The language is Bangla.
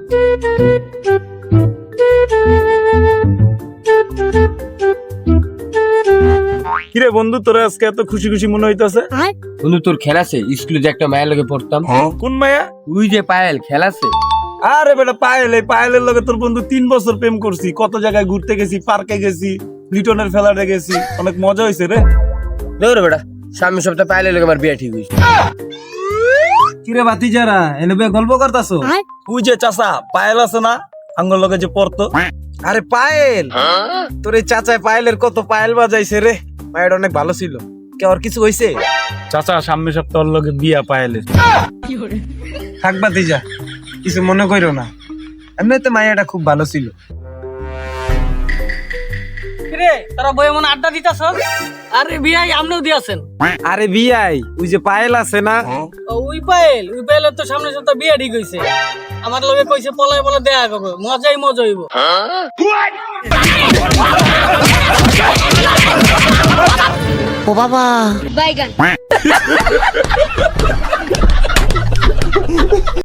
কিরে বন্ধু, তোরা আজকে এত খুশি খুশি মনে হইতাছে? বন্ধু তোর খেলাছে স্কুলে যে একটা মায়ের লগে পড়তাম, কোন মায়া? ওই যে পায়েল খেলাছে। আরে বেটা পায়েল, এই পায়েলের লগে তোর বন্ধু 3 বছর প্রেম করছি, কত জায়গায় ঘুরতে গেছি, পার্কে গেছি, লিটনের ফেলাতে গেছি, অনেক মজা হয়েছে রে। দৌড় বেটা, সামনের সপ্তাহে পায়েলের লগে আমার বিয়ে ঠিক হয়েছে। কিরে বাতিজারা এনে বে গল্প করতাছো? ওই যে চাচা পায়েল আছে না, আঙ্গুল লগে যে পড়তো। আরে পায়েল, তোর এই চাচায় পায়েলের কত পায়েল বাজাইছে রে। পায়েল অনেক ভালো ছিল। কে আর কিছু হইছে? চাচা সামনের সপ্তাহ লগে বিয়া পায়েলের। থাক বাতিজা, কিছু মনে কইরো না। এমনিতে মাইয়াটা খুব ভালো ছিল। রে তারা বই মনে আড্ডা দিতাছ? আরে বিয়াই আমনেও দিয়াছেন। আরে বিয়াই, ওই যে পায়েল আছে না, ওই পায়েলের তো সামনে সপ্তাহ বিয়া ঠিক হইছে। আমার লগে কইছে পলায় পলা দেয়া করবে, মজাই মজা হইব। ও বাবা বাইগান